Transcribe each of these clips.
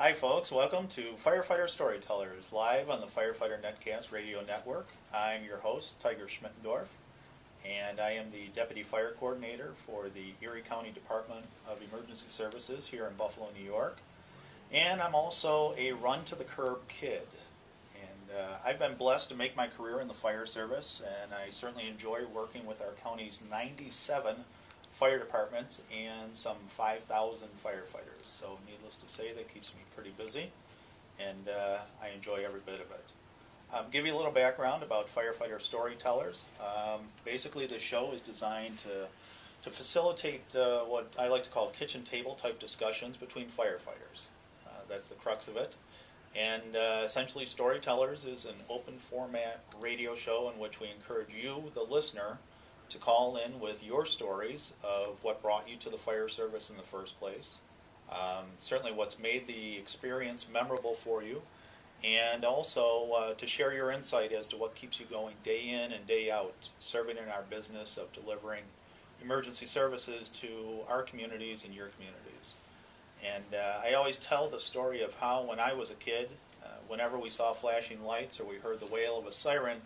Hi folks, welcome to Firefighter Storytellers, live on the Firefighter Netcast radio network. I'm your host, Tiger Schmittendorf, and I am the Deputy Fire Coordinator for the Erie County Department of Emergency Services here in Buffalo, New York. And I'm also a run-to-the-curb kid. And I've been blessed to make my career in the fire service, and I certainly enjoy working with our county's 97 fire departments and some 5,000 firefighters. So needless to say, that keeps me pretty busy, and I enjoy every bit of it. Give you a little background about Firefighter Storytellers. Basically, the show is designed to facilitate what I like to call kitchen table type discussions between firefighters. That's the crux of it. And essentially, Storytellers is an open format radio show in which we encourage you, the listener, to call in with your stories of what brought you to the fire service in the first place. Certainly what's made the experience memorable for you, and also to share your insight as to what keeps you going day in and day out, serving in our business of delivering emergency services to our communities and your communities. And I always tell the story of how when I was a kid, whenever we saw flashing lights or we heard the wail of a siren,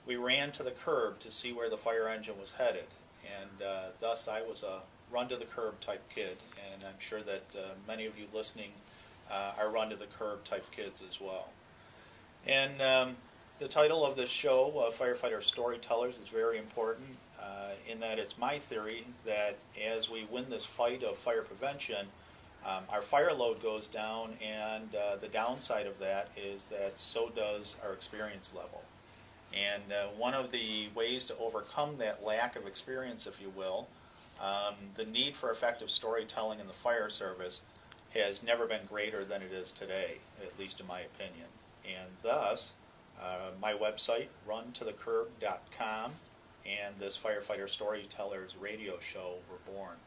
we ran to the curb to see where the fire engine was headed, and thus I was a run-to-the-curb type kid, and I'm sure that many of you listening are run-to-the-curb type kids as well. And the title of this show, Firefighter Storytellers, is very important in that it's my theory that as we win this fight of fire prevention, our fire load goes down, and the downside of that is that so does our experience level. And one of the ways to overcome that lack of experience, if you will, the need for effective storytelling in the fire service has never been greater than it is today, at least in my opinion. And thus, my website, runtothecurb.com, and this Firefighter Storytellers radio show were born.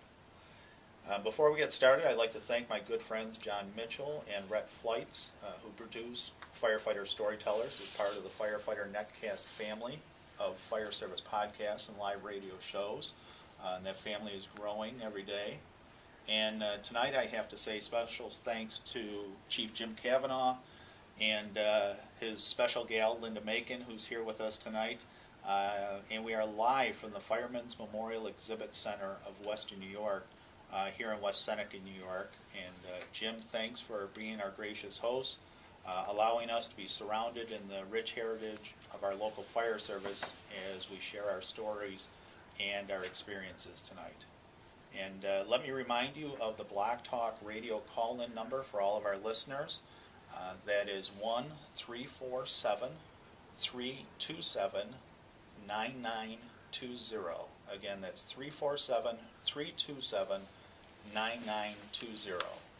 Before we get started, I'd like to thank my good friends John Mitchell and Rhett Flights, who produce Firefighter Storytellers as part of the Firefighter Netcast family of fire service podcasts and live radio shows. And that family is growing every day. And tonight I have to say special thanks to Chief Jim Cavanaugh and his special gal Linda Macon, who's here with us tonight. And we are live from the Firemen's Memorial Exhibit Center of Western New York, here in West Seneca, New York. And Jim, thanks for being our gracious host, allowing us to be surrounded in the rich heritage of our local fire service as we share our stories and our experiences tonight. And let me remind you of the Block Talk radio call-in number for all of our listeners. That is 1-347-327-9920. Again, that's 347-327-9920.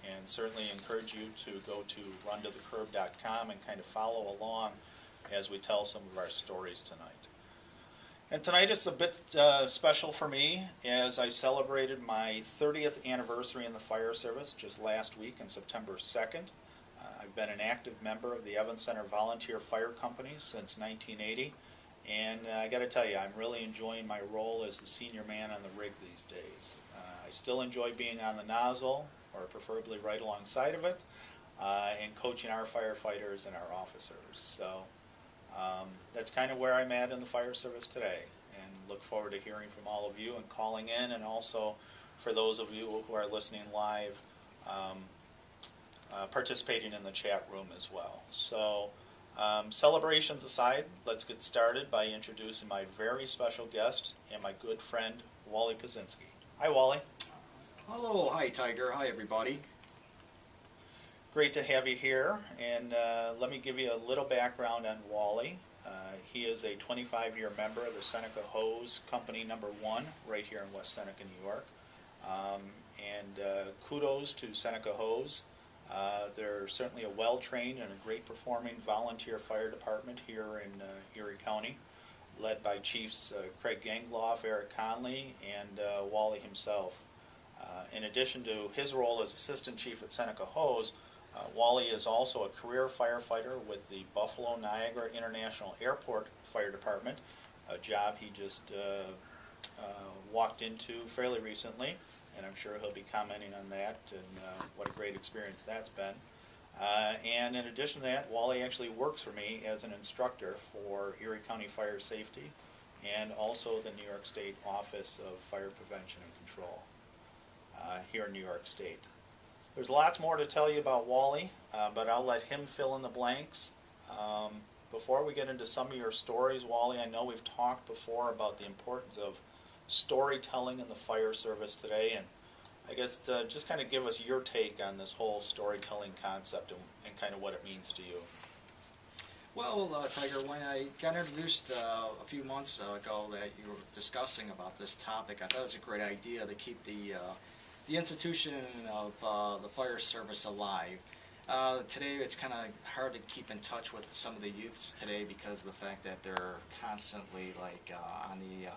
And certainly encourage you to go to runtothecurb.com and kind of follow along as we tell some of our stories tonight. And tonight is a bit special for me, as I celebrated my 30th anniversary in the fire service just last week on September 2nd. I've been an active member of the Evans Center Volunteer Fire Company since 1980, and I got to tell you, I'm really enjoying my role as the senior man on the rig these days. I still enjoy being on the nozzle, or preferably right alongside of it, and coaching our firefighters and our officers. So that's kind of where I'm at in the fire service today, and look forward to hearing from all of you and calling in, and also for those of you who are listening live, participating in the chat room as well. So celebrations aside, let's get started by introducing my very special guest and my good friend, Wally Pazinski. Hi, Wally. Hello, hi Tiger, hi everybody. Great to have you here, and let me give you a little background on Wally. He is a 25-year member of the Seneca Hose Company number 1 right here in West Seneca, New York. And kudos to Seneca Hose. They're certainly a well-trained and a great-performing volunteer fire department here in Erie County, led by Chiefs Craig Gangloff, Eric Conley, and Wally himself. In addition to his role as Assistant Chief at Seneca Hose, Wally is also a career firefighter with the Buffalo Niagara International Airport Fire Department, a job he just walked into fairly recently, and I'm sure he'll be commenting on that and what a great experience that's been. And in addition to that, Wally actually works for me as an instructor for Erie County Fire Safety and also the New York State Office of Fire Prevention and Control here in New York State. There's lots more to tell you about Wally, but I'll let him fill in the blanks. Before we get into some of your stories, Wally, I know we've talked before about the importance of storytelling in the fire service today, and I guess just kind of give us your take on this whole storytelling concept and kind of what it means to you. Well, Tiger, when I got introduced a few months ago that you were discussing about this topic, I thought it was a great idea to keep the institution of the fire service alive. Today it's kind of hard to keep in touch with some of the youths today because of the fact that they're constantly like on the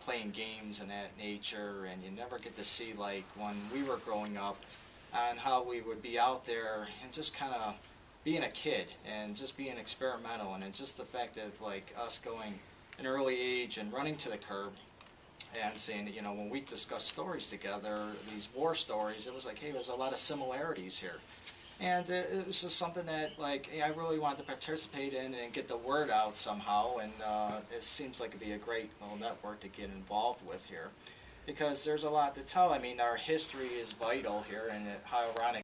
playing games and that nature, and you never get to see like when we were growing up and how we would be out there and just kind of being a kid and just being experimental, and just the fact of like us going an early age and running to the curb and saying, when we discussed stories together, these war stories, it was like, hey, there's a lot of similarities here. And it was just something that, like, hey, I really wanted to participate in and get the word out somehow, and it seems like it'd be a great little network to get involved with here, because there's a lot to tell. I mean, our history is vital here, and how ironic